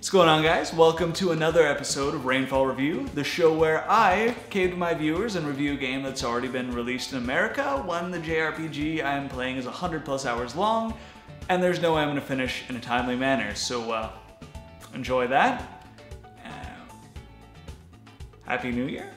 What's going on, guys? Welcome to another episode of Rainfall Review, the show where I cave to my viewers and review a game that's already been released in America when the JRPG I am playing is 100+ hours long, and there's no way I'm going to finish in a timely manner, so enjoy that. Happy New Year.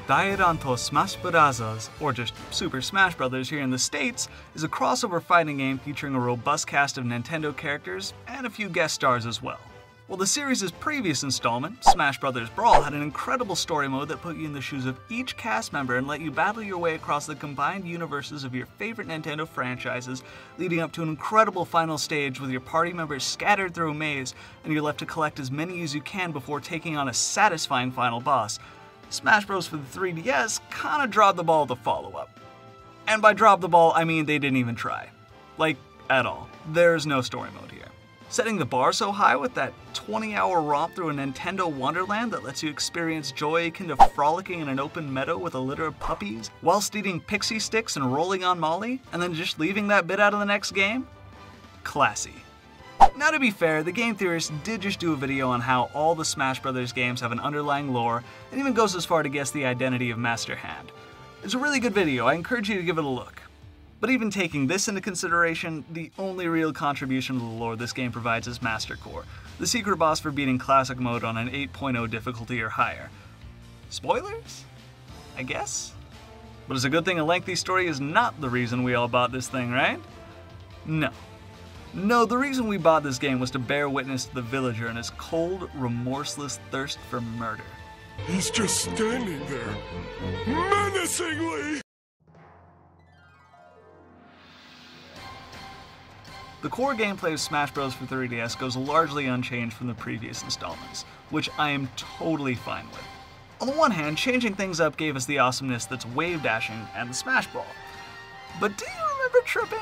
Da乱調スマッシュブラザーズ, or just Super Smash Bros. Here in the States, is a crossover fighting game featuring a robust cast of Nintendo characters and a few guest stars as well. Well, the series' previous installment, Smash Bros. Brawl, had an incredible story mode that put you in the shoes of each cast member and let you battle your way across the combined universes of your favorite Nintendo franchises, leading up to an incredible final stage with your party members scattered through a maze, and you're left to collect as many as you can before taking on a satisfying final boss. Smash Bros. For the 3DS kinda dropped the ball with the follow-up. And by drop the ball, I mean they didn't even try. Like, at all. There's no story mode here. Setting the bar so high with that 20-hour romp through a Nintendo Wonderland that lets you experience joy akin to frolicking in an open meadow with a litter of puppies, whilst eating pixie sticks and rolling on Molly, and then just leaving that bit out of the next game? Classy. Now, to be fair, the game theorists did just do a video on how all the Smash Bros. Games have an underlying lore, and even goes as far to guess the identity of Master Hand. It's a really good video, I encourage you to give it a look. But even taking this into consideration, the only real contribution to the lore this game provides is Master Core, the secret boss for beating Classic Mode on an 8.0 difficulty or higher. Spoilers? I guess? But it's a good thing a lengthy story is not the reason we all bought this thing, right? No, the reason we bought this game was to bear witness to the villager and his cold, remorseless thirst for murder. He's just standing there, menacingly! The core gameplay of Smash Bros. For 3DS goes largely unchanged from the previous installments, which I am totally fine with. On the one hand, changing things up gave us the awesomeness that's wave dashing and the Smash Ball. But do you remember tripping?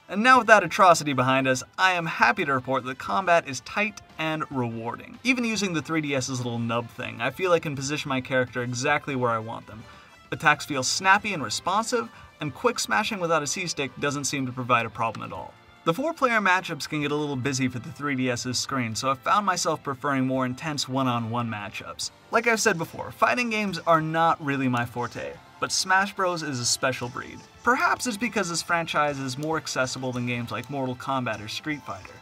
And now with that atrocity behind us, I am happy to report that combat is tight and rewarding. Even using the 3DS's little nub thing, I feel I can position my character exactly where I want them. Attacks feel snappy and responsive, and quick smashing without a C-stick doesn't seem to provide a problem at all. The 4-player matchups can get a little busy for the 3DS's screen, so I've found myself preferring more intense one-on-one matchups. Like I've said before, fighting games are not really my forte, but Smash Bros. Is a special breed. Perhaps it's because this franchise is more accessible than games like Mortal Kombat or Street Fighter.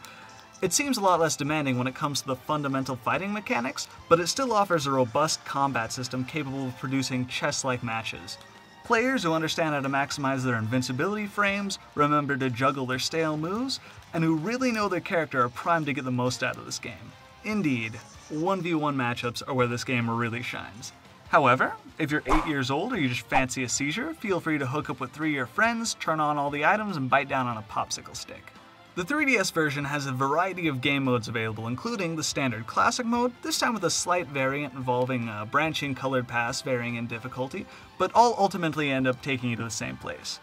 It seems a lot less demanding when it comes to the fundamental fighting mechanics, but it still offers a robust combat system capable of producing chess-like matches. Players who understand how to maximize their invincibility frames, remember to juggle their stale moves, and who really know their character are primed to get the most out of this game. Indeed, 1v1 matchups are where this game really shines. However, if you're 8 years old or you just fancy a seizure, feel free to hook up with 3 of your friends, turn on all the items, and bite down on a popsicle stick. The 3DS version has a variety of game modes available, including the standard classic mode, this time with a slight variant involving branching colored paths varying in difficulty, but all ultimately end up taking you to the same place.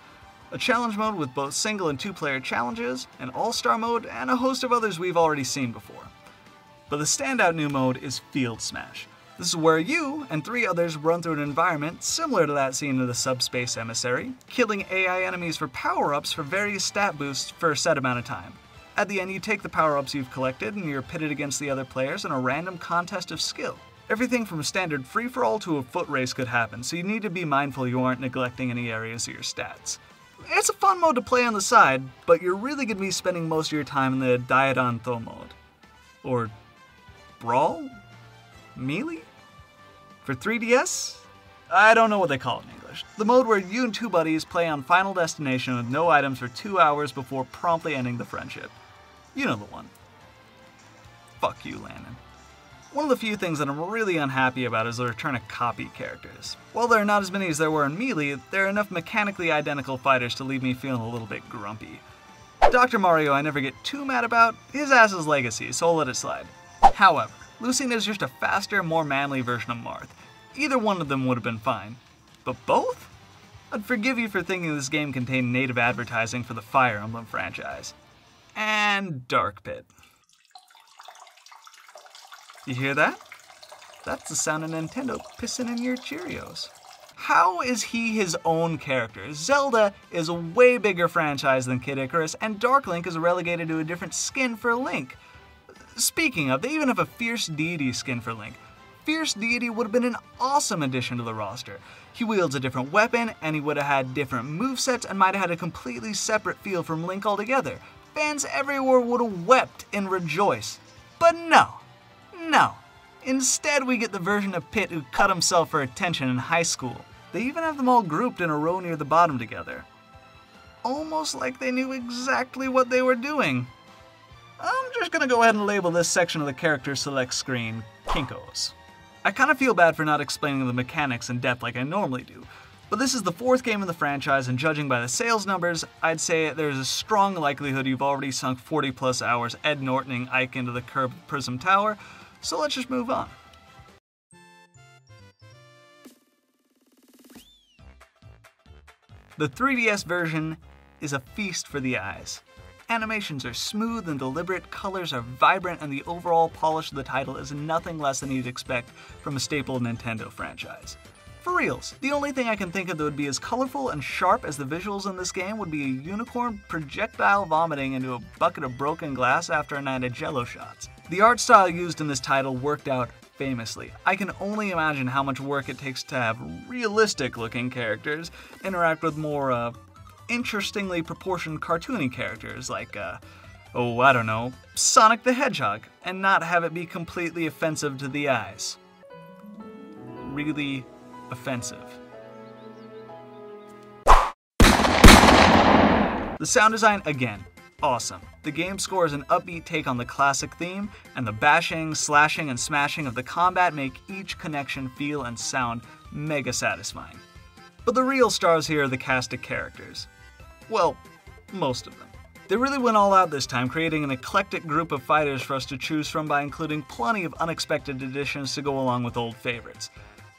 A challenge mode with both single and 2-player challenges, an all-star mode, and a host of others we've already seen before. But the standout new mode is Field Smash. This is where you and 3 others run through an environment similar to that seen in the Subspace Emissary, killing AI enemies for power-ups for various stat boosts for a set amount of time. At the end, you take the power-ups you've collected and you're pitted against the other players in a random contest of skill. Everything from a standard free-for-all to a foot race could happen, so you need to be mindful you aren't neglecting any areas of your stats. It's a fun mode to play on the side, but you're really going to be spending most of your time in the Da乱調mode. Or Brawl? Melee? For 3DS? I don't know what they call it in English. The mode where you and 2 buddies play on Final Destination with no items for 2 hours before promptly ending the friendship. You know the one. Fuck you, Landon. One of the few things that I'm really unhappy about is the return of copy characters. While there are not as many as there were in Melee, there are enough mechanically identical fighters to leave me feeling a little bit grumpy. Dr. Mario I never get too mad about, his ass is legacy, so I'll let it slide. However, Lucina is just a faster, more manly version of Marth. Either one of them would have been fine. But both? I'd forgive you for thinking this game contained native advertising for the Fire Emblem franchise. And Dark Pit. You hear that? That's the sound of Nintendo pissing in your Cheerios. How is he his own character? Zelda is a way bigger franchise than Kid Icarus, and Dark Link is relegated to a different skin for Link. Speaking of, they even have a Fierce Deity skin for Link. Fierce Deity would have been an awesome addition to the roster. He wields a different weapon, and he would have had different movesets and might have had a completely separate feel from Link altogether. Fans everywhere would have wept and rejoiced. But no. Instead, we get the version of Pit who cut himself for attention in high school. They even have them all grouped in a row near the bottom together. Almost like they knew exactly what they were doing. I'm just gonna go ahead and label this section of the character select screen Kinkos. I kind of feel bad for not explaining the mechanics in depth like I normally do, but this is the 4th game in the franchise, and judging by the sales numbers, I'd say there's a strong likelihood you've already sunk 40+ hours Ed Nortoning Ike into the curved Prism Tower, so let's just move on. The 3DS version is a feast for the eyes. Animations are smooth and deliberate, colors are vibrant, and the overall polish of the title is nothing less than you'd expect from a staple Nintendo franchise. For reals, the only thing I can think of that would be as colorful and sharp as the visuals in this game would be a unicorn projectile vomiting into a bucket of broken glass after a night of jello shots. The art style used in this title worked out famously. I can only imagine how much work it takes to have realistic looking characters interact with more, interestingly proportioned cartoony characters like, I don't know, Sonic the Hedgehog, and not have it be completely offensive to the eyes. Really offensive. The sound design, again, awesome. The game score is an upbeat take on the classic theme, and the bashing, slashing, and smashing of the combat make each connection feel and sound mega satisfying. But the real stars here are the cast of characters. Well, most of them. They really went all out this time, creating an eclectic group of fighters for us to choose from by including plenty of unexpected additions to go along with old favorites.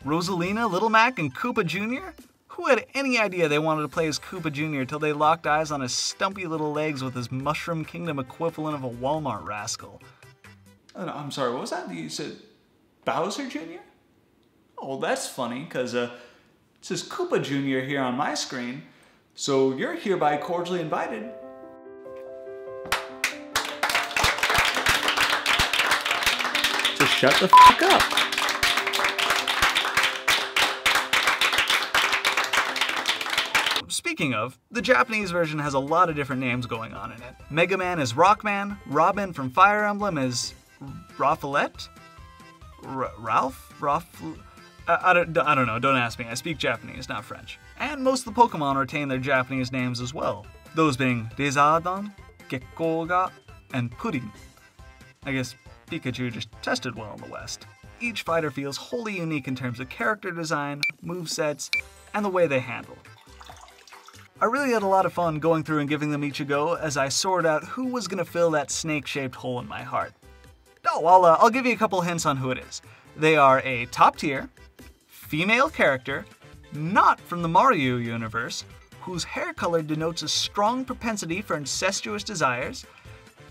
Rosalina, Little Mac, and Koopa Jr.? Who had any idea they wanted to play as Koopa Jr. till they locked eyes on his stumpy little legs with his Mushroom Kingdom equivalent of a Walmart rascal? I'm sorry, what was that? You said Bowser Jr.? Oh, that's funny, because it says Koopa Jr. here on my screen, so you're hereby cordially invited. To shut the fuck up. Speaking of, the Japanese version has a lot of different names going on in it. Mega Man is Rockman, Robin from Fire Emblem is Raffalet? I don't know, don't ask me, I speak Japanese, not French. And most of the Pokemon retain their Japanese names as well, those being Desardon, Gekkoga, and Pudding. I guess Pikachu just tested well in the West. Each fighter feels wholly unique in terms of character design, movesets, and the way they handle. I really had a lot of fun going through and giving them each a go as I sorted out who was going to fill that snake-shaped hole in my heart. Oh, I'll give you a couple hints on who it is. They are a top-tier, female character, not from the Mario universe, whose hair color denotes a strong propensity for incestuous desires,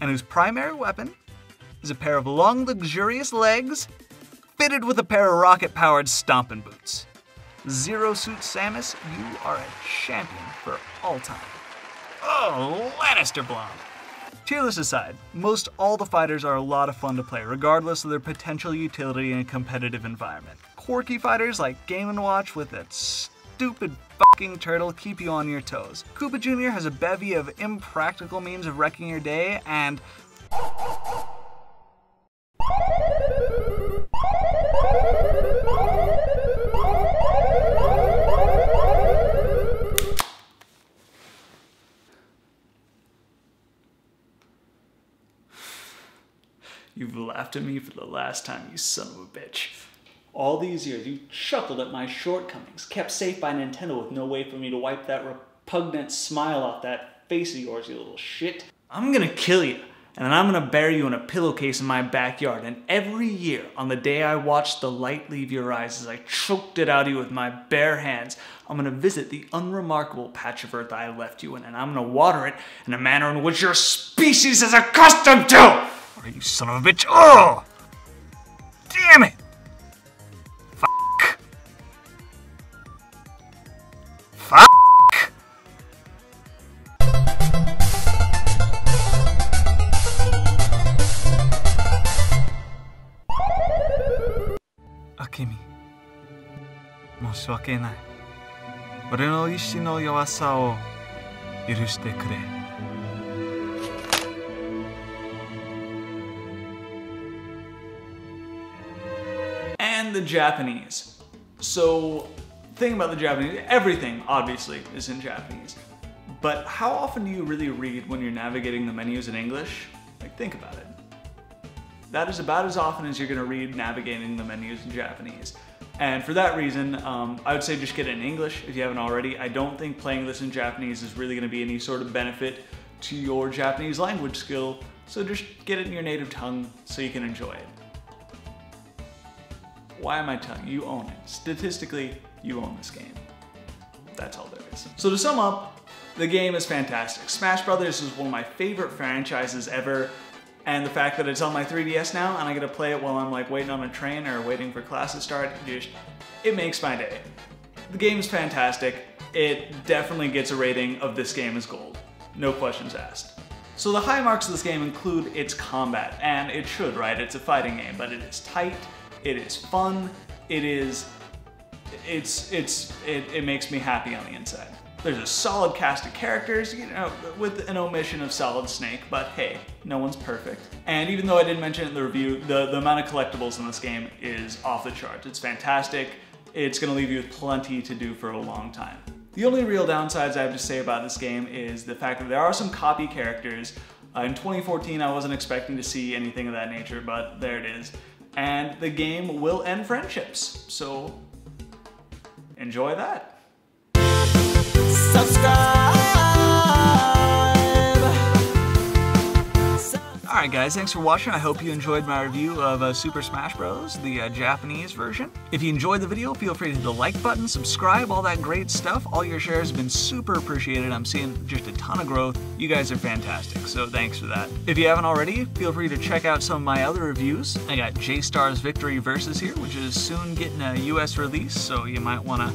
and whose primary weapon is a pair of long, luxurious legs fitted with a pair of rocket-powered stomping boots. Zero Suit Samus, you are a champion for all time. Oh, Lannister Blonde. Tearless aside, most all the fighters are a lot of fun to play, regardless of their potential utility in a competitive environment. Quirky fighters like Game & Watch with that stupid fucking turtle keep you on your toes. Koopa Jr. has a bevy of impractical means of wrecking your day, and you've laughed at me for the last time, you son of a bitch. All these years, you chuckled at my shortcomings, kept safe by Nintendo with no way for me to wipe that repugnant smile off that face of yours, you little shit. I'm gonna kill you. and then I'm gonna bury you in a pillowcase in my backyard, and every year, on the day I watched the light leave your eyes as I choked it out of you with my bare hands, I'm gonna visit the unremarkable patch of earth I left you in, and I'm gonna water it in a manner in which your species is accustomed to! Oh, you son of a bitch. Oh! Damn it! Fuck. Fuck! Akemi. 申し訳ない。俺の意志の弱さを許してくれ。And the Japanese. So, thing about the Japanese, everything obviously is in Japanese. But how often do you really read when you're navigating the menus in English? Like, think about it. That is about as often as you're gonna read navigating the menus in Japanese. And for that reason, I would say just get it in English if you haven't already. I don't think playing this in Japanese is really gonna be any sort of benefit to your Japanese language skill, so just get it in your native tongue so you can enjoy it. Why am I telling you? You own it. Statistically, you own this game. That's all there is. So to sum up, the game is fantastic. Smash Brothers is one of my favorite franchises ever, and the fact that it's on my 3DS now and I get to play it while I'm like waiting on a train or waiting for class to start, it makes my day. The game is fantastic. It definitely gets a rating of this game is gold. No questions asked. So the high marks of this game include its combat, and it should, right? It's a fighting game, but it is tight, it is fun, it makes me happy on the inside. There's a solid cast of characters, you know, with an omission of Solid Snake, but hey, no one's perfect. And even though I didn't mention it in the review, the amount of collectibles in this game is off the charts. It's fantastic. It's gonna leave you with plenty to do for a long time. The only real downsides I have to say about this game is the fact that there are some copy characters. In 2014, I wasn't expecting to see anything of that nature, but there it is. And the game will end friendships, so enjoy that. Alright guys, thanks for watching. I hope you enjoyed my review of Super Smash Bros., the Japanese version. If you enjoyed the video, feel free to hit the like button, subscribe, all that great stuff. All your shares have been super appreciated. I'm seeing just a ton of growth. You guys are fantastic, so thanks for that. If you haven't already, feel free to check out some of my other reviews. I got J-Star's Victory Versus here, which is soon getting a US release, so you might wanna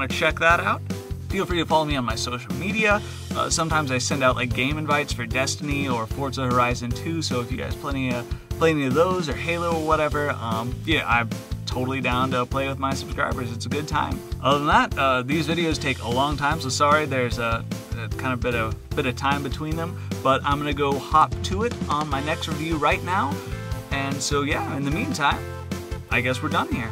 check that out. Feel free to follow me on my social media. Sometimes I send out like game invites for Destiny or Forza Horizon 2, so if you guys play any of those or Halo or whatever, yeah, I'm totally down to play with my subscribers. It's a good time. Other than that, these videos take a long time, so sorry there's a kind of bit of time between them, but I'm gonna go hop to it on my next review right now. And so yeah, in the meantime, I guess we're done here.